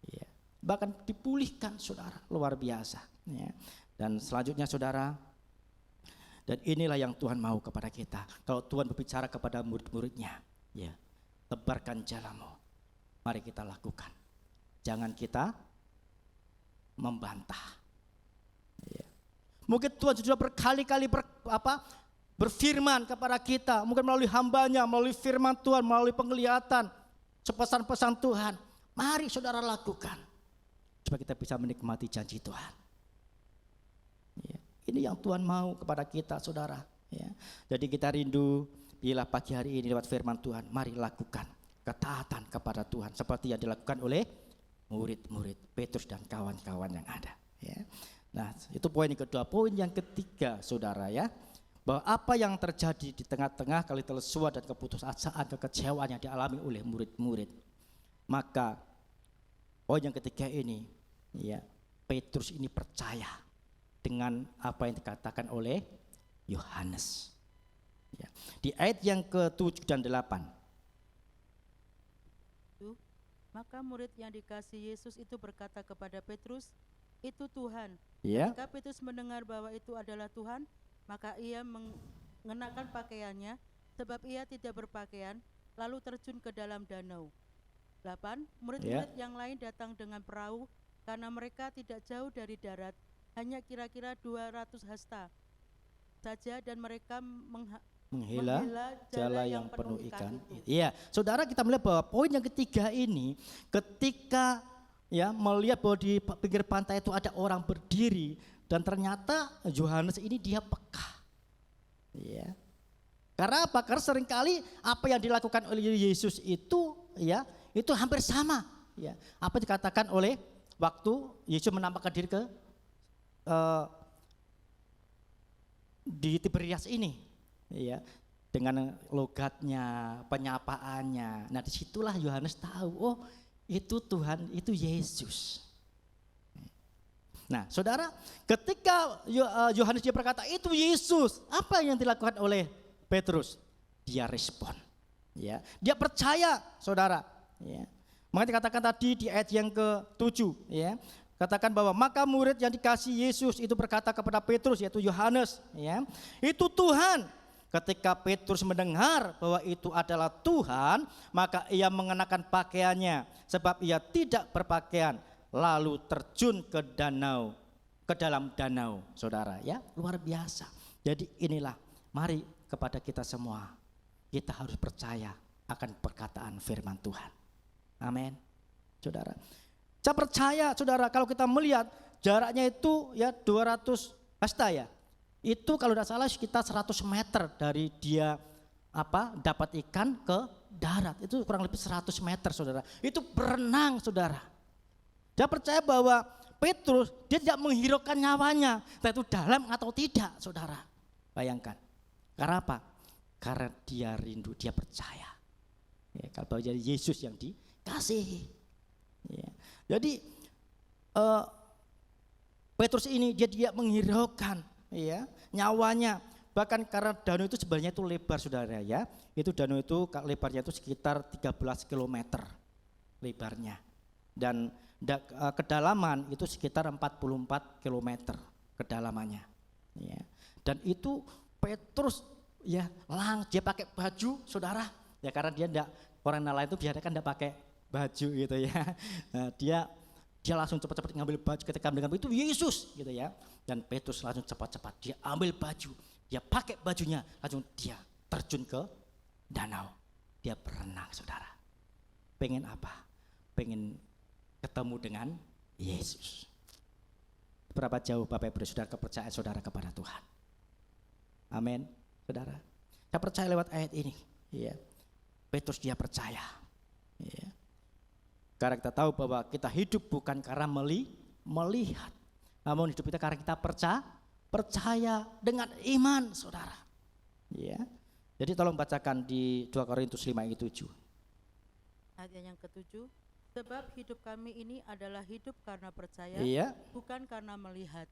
Ya. Bahkan dipulihkan, saudara, luar biasa. Ya. Dan selanjutnya, saudara, dan inilah yang Tuhan mau kepada kita. Kalau Tuhan berbicara kepada murid-muridnya, ya, tebarkan jalamu. Mari kita lakukan. Jangan kita membantah. Ya. Mungkin Tuhan sudah berkali-kali berfirman kepada kita, mungkin melalui hambanya, melalui firman Tuhan, melalui penglihatan, pesan-pesan Tuhan. Mari saudara lakukan, supaya kita bisa menikmati janji Tuhan. Ya. Ini yang Tuhan mau kepada kita, saudara. Ya. Jadi kita rindu bila pagi hari ini lewat firman Tuhan, mari lakukan ketaatan kepada Tuhan seperti yang dilakukan oleh murid-murid Petrus dan kawan-kawan yang ada. Ya. Nah, itu poin yang kedua. Poin yang ketiga, saudara, ya, bahwa apa yang terjadi di tengah-tengah kelesuan dan keputusasaan, kekecewaan yang dialami oleh murid-murid. Maka poin yang ketiga ini, ya, Petrus ini percaya dengan apa yang dikatakan oleh Yohanes. Ya. Di ayat yang ke-7 dan 8. Maka murid yang dikasihi Yesus itu berkata kepada Petrus, "Itu Tuhan." Ya. Ketika Petrus mendengar bahwa itu adalah Tuhan, maka ia mengenakan pakaiannya, sebab ia tidak berpakaian, lalu terjun ke dalam danau. 8. Ya. Murid-murid yang lain datang dengan perahu, karena mereka tidak jauh dari darat, hanya kira-kira 200 hasta saja, dan mereka Menghela jala yang penuh ikan. itu. Iya, saudara, kita melihat bahwa poin yang ketiga ini, ketika ya melihat bahwa di pinggir pantai itu ada orang berdiri, dan ternyata Yohanes ini dia peka. Ya. Karena apa? Karena seringkali apa yang dilakukan oleh Yesus itu ya, itu hampir sama ya. Apa dikatakan oleh waktu Yesus menampakkan diri ke di Tiberias ini ya, dengan logatnya, penyapaannya. Nah, disitulah Yohanes tahu, oh itu Tuhan, itu Yesus. Nah, saudara, ketika Yohanes dia berkata itu Yesus, apa yang dilakukan oleh Petrus? Dia respon, ya, dia percaya, saudara. Ya. Maka dikatakan tadi di ayat yang ke-7, ya, katakan bahwa maka murid yang dikasih Yesus itu berkata kepada Petrus, yaitu Yohanes, ya, itu Tuhan. Ketika Petrus mendengar bahwa itu adalah Tuhan, maka ia mengenakan pakaiannya, sebab ia tidak berpakaian, lalu terjun ke danau, ke dalam danau, saudara. Ya, luar biasa. Jadi inilah, mari kepada kita semua, kita harus percaya akan perkataan firman Tuhan. Amin, saudara. Saya percaya, saudara, kalau kita melihat jaraknya itu ya 200 hasta ya. Itu kalau tidak salah sekitar 100 meter dari dia dapat ikan ke darat. Itu kurang lebih 100 meter, saudara. Itu berenang, saudara. Dia percaya bahwa Petrus dia tidak menghiraukan nyawanya, entah itu dalam atau tidak, saudara. Bayangkan. Karena apa? Karena dia rindu, dia percaya. Ya, kalau jadi Yesus yang dikasihi. Ya. Jadi Petrus ini dia menghiraukan ya nyawanya, bahkan karena danau itu sebenarnya itu lebar, saudara ya. Itu danau itu lebarnya itu sekitar 13 km lebarnya, dan kedalaman itu sekitar 44 km kedalamannya. Ya. Dan itu Petrus ya dia pakai baju, saudara. Ya karena dia enggak, orang lain itu biasanya kan enggak pakai baju gitu ya. Nah, dia langsung cepat-cepat ngambil baju ketika mendengar itu Yesus gitu ya. Dan Petrus langsung cepat-cepat dia ambil baju, dia pakai bajunya, langsung dia terjun ke danau. Dia berenang, saudara. Pengen apa? Pengen ketemu dengan Yesus. Berapa jauh Bapak Ibu Saudara kepercayaan saudara kepada Tuhan? Amin, saudara. Saya percaya lewat ayat ini, ya. Petrus dia percaya, ya. Karena kita tahu bahwa kita hidup bukan karena melihat, namun hidup kita karena kita percaya dengan iman, saudara. Ya. Jadi tolong bacakan di 2 Korintus 5 ayat 7. Ayat yang ke-7, sebab hidup kami ini adalah hidup karena percaya, Iya. bukan karena melihat.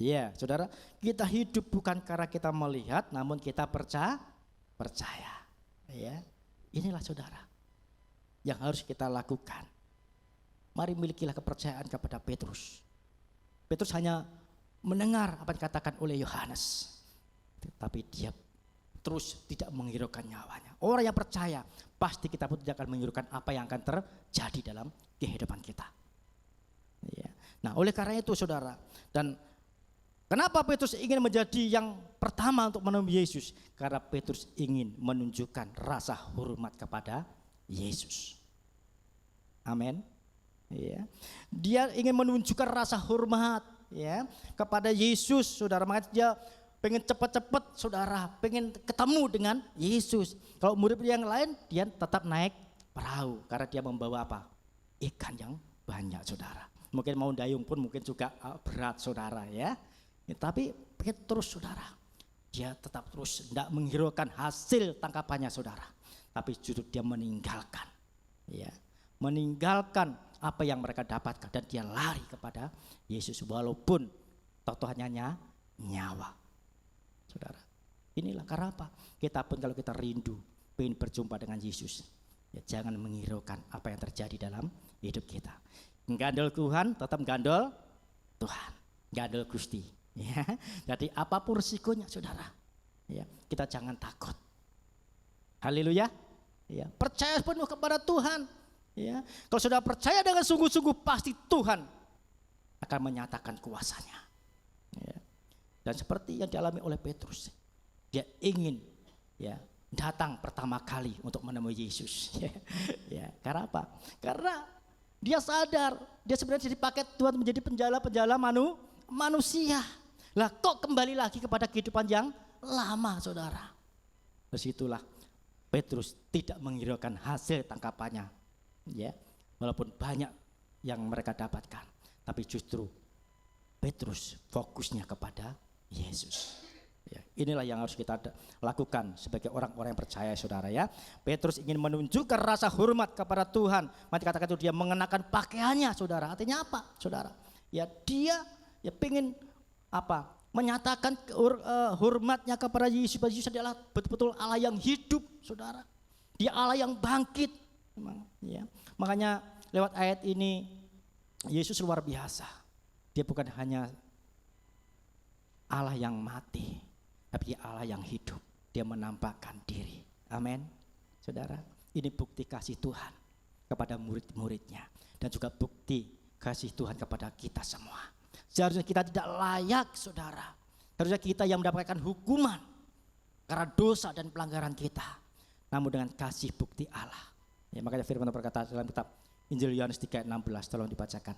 Iya, saudara, kita hidup bukan karena kita melihat, namun kita percaya. Ya, inilah saudara yang harus kita lakukan. Mari milikilah kepercayaan kepada Petrus. Petrus hanya mendengar apa yang dikatakan oleh Yohanes, tapi dia terus tidak menghiraukan nyawanya. Orang yang percaya pasti kita pun tidak akan menghiraukan apa yang akan terjadi dalam kehidupan kita. Ya. Nah, oleh karena itu saudara, dan kenapa Petrus ingin menjadi yang pertama untuk menemui Yesus? Karena Petrus ingin menunjukkan rasa hormat kepada Yesus. Amin. Ya. Dia ingin menunjukkan rasa hormat ya kepada Yesus, saudara. Makanya dia pengen cepat-cepat, saudara, pengen ketemu dengan Yesus. Kalau murid yang lain dia tetap naik perahu karena dia membawa apa? Ikan yang banyak, saudara. Mungkin mau dayung pun mungkin juga berat, saudara ya. Tapi Petrus, saudara, dia tetap terus tidak menghiraukan hasil tangkapannya, saudara. Tapi justru dia meninggalkan, ya, meninggalkan apa yang mereka dapatkan dan dia lari kepada Yesus walaupun totohannya nyawa, saudara. Inilah karena apa? Kita pun kalau kita rindu ingin berjumpa dengan Yesus, ya jangan menghiraukan apa yang terjadi dalam hidup kita. Gandol Tuhan tetap gandol Tuhan, gandol Gusti. Ya, jadi apapun risikonya, saudara, ya kita jangan takut. Haleluya. Ya, percaya penuh kepada Tuhan. Ya, kalau saudara percaya dengan sungguh-sungguh, pasti Tuhan akan menyatakan kuasanya. Ya. Dan seperti yang dialami oleh Petrus, dia ingin ya datang pertama kali untuk menemui Yesus. Ya, karena apa? Karena dia sadar dia sebenarnya dipakai Tuhan menjadi penjala-penjala manusia. Lah kok kembali lagi kepada kehidupan yang lama, saudara? Disitulah Petrus tidak menghiraukan hasil tangkapannya, ya, walaupun banyak yang mereka dapatkan, tapi justru Petrus fokusnya kepada Yesus. Ya, inilah yang harus kita lakukan sebagai orang-orang yang percaya, saudara ya. Petrus ingin menunjukkan rasa hormat kepada Tuhan. Mati katakan itu dia mengenakan pakaiannya, saudara. Artinya apa, saudara? Ya dia ya pengen apa? Menyatakan hormatnya kepada Yesus. Yesus adalah betul-betul Allah yang hidup, saudara. Dia Allah yang bangkit. Ya. Makanya lewat ayat ini Yesus luar biasa. Dia bukan hanya Allah yang mati, tapi dia Allah yang hidup. Dia menampakkan diri. Amin, saudara. Ini bukti kasih Tuhan kepada murid-muridnya, dan juga bukti kasih Tuhan kepada kita semua. Seharusnya kita tidak layak, saudara. Seharusnya kita yang mendapatkan hukuman karena dosa dan pelanggaran kita. Namun dengan kasih bukti Allah. Ya, makanya firman Tuhan berkata dalam kitab Injil Yohanes 3:16, tolong dibacakan.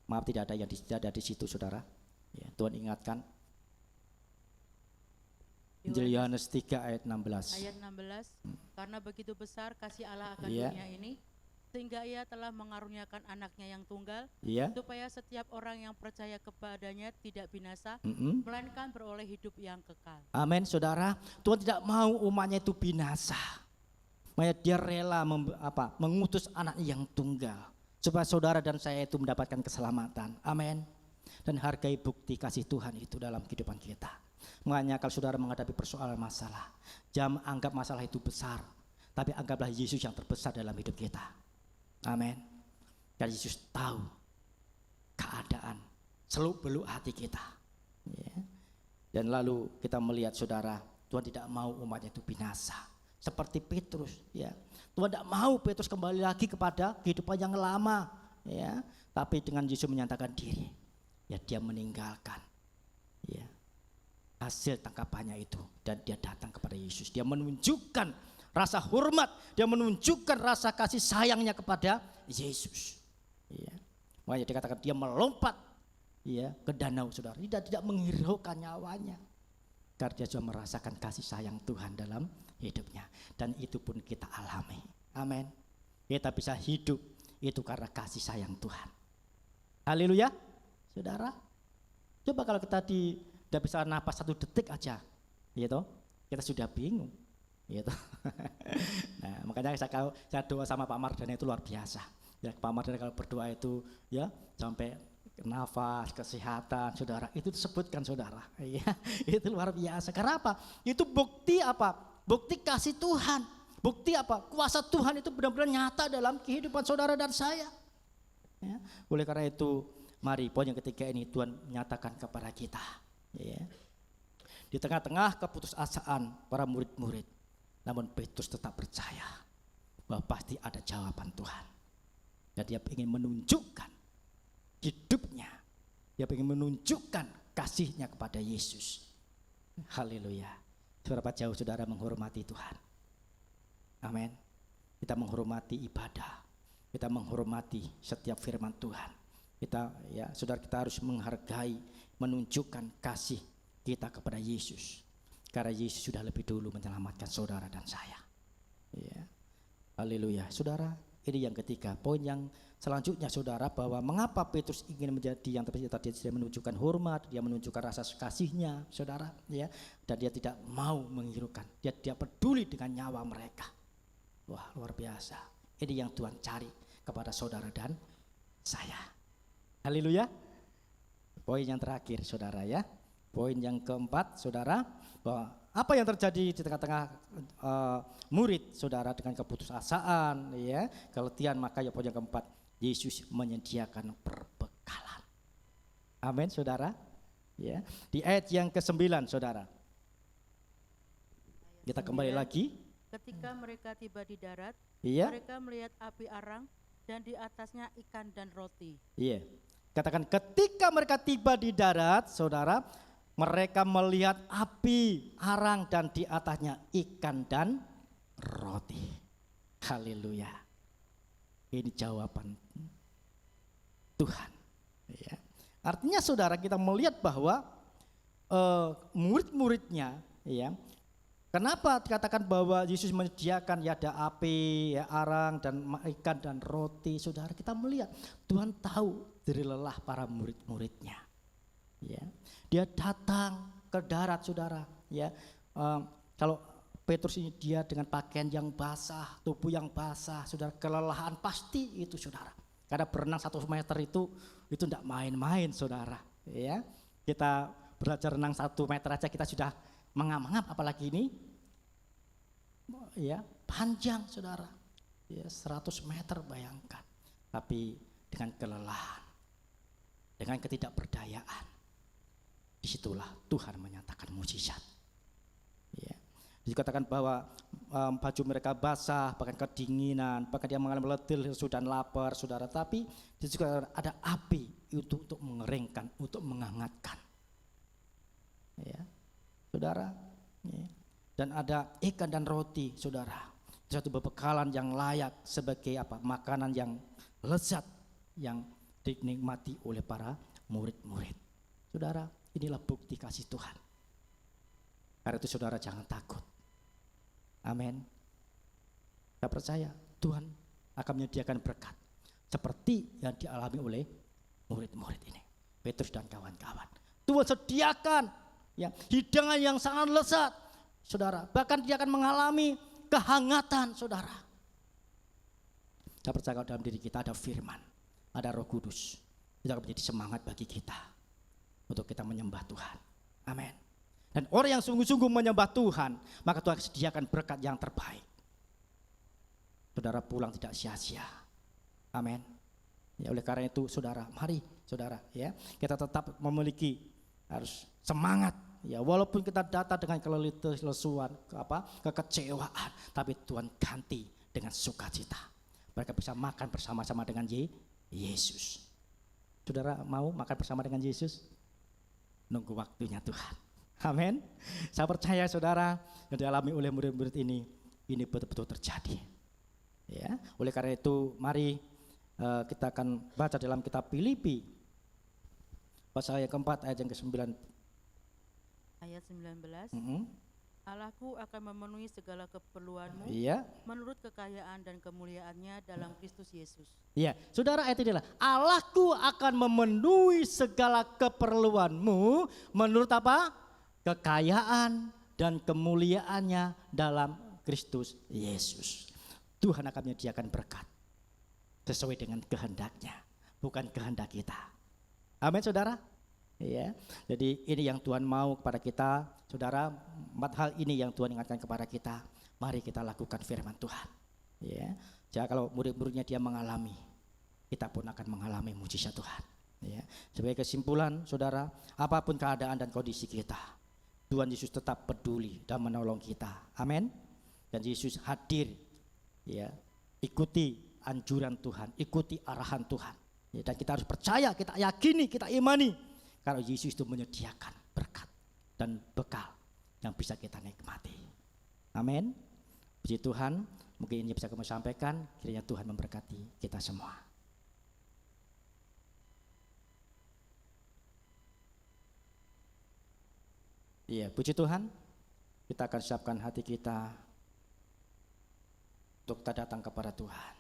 Maaf tidak ada di situ, saudara. Ya, Tuhan ingatkan. Injil Yohanes 3 ayat 16. Ayat 16, karena begitu besar kasih Allah akan Iya. dunia ini, sehingga ia telah mengaruniakan anaknya yang tunggal, Iya. supaya setiap orang yang percaya kepadanya tidak binasa, Mm-mm. melainkan beroleh hidup yang kekal. Amin, saudara. Tuhan tidak mau umatnya itu binasa. Makanya dia rela mengutus anaknya yang tunggal, supaya saudara dan saya itu mendapatkan keselamatan. Amin. Dan hargai bukti kasih Tuhan itu dalam kehidupan kita. Makanya kalau saudara menghadapi persoalan masalah, jangan anggap masalah itu besar, tapi anggaplah Yesus yang terbesar dalam hidup kita. Amin. Karena Yesus tahu keadaan seluk-beluk hati kita. Ya. Dan lalu kita melihat, saudara, Tuhan tidak mau umatnya itu binasa. Seperti Petrus, ya. Tuhan tidak mau Petrus kembali lagi kepada kehidupan yang lama, ya. Tapi dengan Yesus menyatakan diri, ya dia meninggalkan, ya, hasil tangkapannya itu, dan dia datang kepada Yesus. Dia menunjukkan rasa hormat, dia menunjukkan rasa kasih sayangnya kepada Yesus. Ya. Makanya dikatakan dia melompat, ya, ke danau, saudara. Dia tidak menghiraukan nyawanya, karena dia sudah merasakan kasih sayang Tuhan dalam hidupnya. Dan itu pun kita alami. Amin. Kita bisa hidup itu karena kasih sayang Tuhan. Haleluya, saudara. Coba kalau kita tidak bisa napas 1 detik aja, gitu, kita sudah bingung, gitu. Nah, makanya saya doa sama Pak Mardana itu luar biasa. Ya, Pak Mardana kalau berdoa itu, ya, sampai nafas, kesehatan, saudara, itu disebutkan, saudara. Ya, itu luar biasa. Karena apa? Itu bukti apa? Bukti kasih Tuhan. Bukti apa? Kuasa Tuhan itu benar-benar nyata dalam kehidupan saudara dan saya. Ya. Oleh karena itu, mari poin yang ketiga ini Tuhan menyatakan kepada kita. Ya. Di tengah-tengah keputusasaan para murid-murid, namun Petrus tetap percaya bahwa pasti ada jawaban Tuhan. Dan dia ingin menunjukkan hidupnya, dia ingin menunjukkan kasihnya kepada Yesus. Haleluya. Seberapa jauh saudara menghormati Tuhan? Amin. Kita menghormati ibadah, kita menghormati setiap firman Tuhan. Kita, ya, saudara, kita harus menghargai, menunjukkan kasih kita kepada Yesus, karena Yesus sudah lebih dulu menyelamatkan saudara dan saya. Ya. Haleluya, saudara. Ini yang ketiga. Poin yang selanjutnya, saudara, bahwa mengapa Petrus ingin menjadi yang terbaik, tadi dia menunjukkan hormat, dia menunjukkan rasa kasihnya, saudara, ya, dan dia tidak mau menghiraukan, dia tidak peduli dengan nyawa mereka. Wah, luar biasa. Ini yang Tuhan cari kepada saudara dan saya. Haleluya. Poin yang terakhir, saudara, ya. Poin yang keempat, saudara, bahwa apa yang terjadi di tengah-tengah murid, saudara, dengan keputusasaan, ya, keletihan, maka ya poin yang keempat, Yesus menyediakan perbekalan. Amin, saudara. Ya, di ayat yang ke-9, saudara. Ayat Kita kembali 9. lagi. Ketika mereka tiba di darat, Iya. mereka melihat api arang dan di atasnya ikan dan roti. Iya. Katakan ketika mereka tiba di darat, saudara, mereka melihat api arang dan di atasnya ikan dan roti. Haleluya. Ini jawaban Tuhan. Ya. Artinya saudara, kita melihat bahwa murid-muridnya, ya, kenapa dikatakan bahwa Yesus menyediakan ya ada api, ya arang dan ikan dan roti, saudara, kita melihat Tuhan tahu dari lelah para murid-muridnya. Ya, dia datang ke darat, saudara. Ya, kalau Petrus ini dia dengan pakaian yang basah, tubuh yang basah, saudara, kelelahan pasti itu, saudara. Karena berenang 1 meter itu tidak main-main, saudara. Ya, kita belajar renang 1 meter aja kita sudah mengap-ngap, apalagi ini, ya panjang, saudara. Ya 100 meter bayangkan. Tapi dengan kelelahan, dengan ketidakberdayaan, disitulah Tuhan menyatakan mukjizat. Ya. Dikatakan bahwa baju mereka basah, bahkan kedinginan, bahkan dia mengalami letih, lesu dan lapar, saudara. Tapi di situ ada api untuk mengeringkan, untuk menghangatkan. Ya, saudara. Ya. Dan ada ikan dan roti, saudara. Satu bekal yang layak sebagai apa? Makanan yang lezat yang dinikmati oleh para murid-murid. Saudara, inilah bukti kasih Tuhan. Karena itu saudara jangan takut. Amin. Saya percaya Tuhan akan menyediakan berkat seperti yang dialami oleh murid-murid ini, Petrus dan kawan-kawan. Tuhan sediakan ya hidangan yang sangat lezat, saudara. Bahkan dia akan mengalami kehangatan, saudara. Saya percaya kalau dalam diri kita ada firman, ada Roh Kudus, itu akan menjadi semangat bagi kita untuk kita menyembah Tuhan. Amin. Dan orang yang sungguh-sungguh menyembah Tuhan, maka Tuhan sediakan berkat yang terbaik. Saudara pulang tidak sia-sia. Amin. Ya, oleh karena itu saudara, mari saudara ya, kita tetap memiliki harus semangat ya, walaupun kita datang dengan kelesuan, kekecewaan, tapi Tuhan ganti dengan sukacita. Mereka bisa makan bersama-sama dengan Yesus. Saudara mau makan bersama dengan Yesus? Nunggu waktunya Tuhan. Amin. Saya percaya saudara yang dialami oleh murid-murid ini betul-betul terjadi. Ya, oleh karena itu mari kita akan baca dalam kitab Filipi pasal yang keempat ayat yang ke-9. Ayat 19. Allahku akan memenuhi segala keperluanmu menurut kekayaan dan kemuliaannya dalam Kristus Yesus. Iya, saudara, ayat ini adalah Allahku akan memenuhi segala keperluanmu menurut apa? Kekayaan dan kemuliaannya dalam Kristus Yesus. Tuhan akan menyediakan berkat sesuai dengan kehendaknya, bukan kehendak kita. Amin, saudara. Ya, jadi ini yang Tuhan mau kepada kita, saudara. 4 hal ini yang Tuhan ingatkan kepada kita. Mari kita lakukan firman Tuhan. Ya, jadi kalau murid-muridnya dia mengalami, kita pun akan mengalami mujizat Tuhan. Ya, sebagai kesimpulan, saudara, apapun keadaan dan kondisi kita, Tuhan Yesus tetap peduli dan menolong kita. Amin. Dan Yesus hadir. Ya, ikuti anjuran Tuhan, ikuti arahan Tuhan. Ya, dan kita harus percaya, kita yakini, kita imani kalau Yesus itu menyediakan berkat dan bekal yang bisa kita nikmati. Amin. Puji Tuhan, mungkin ini bisa kami sampaikan, kiranya Tuhan memberkati kita semua. Iya, puji Tuhan, kita akan siapkan hati kita untuk kita datang kepada Tuhan.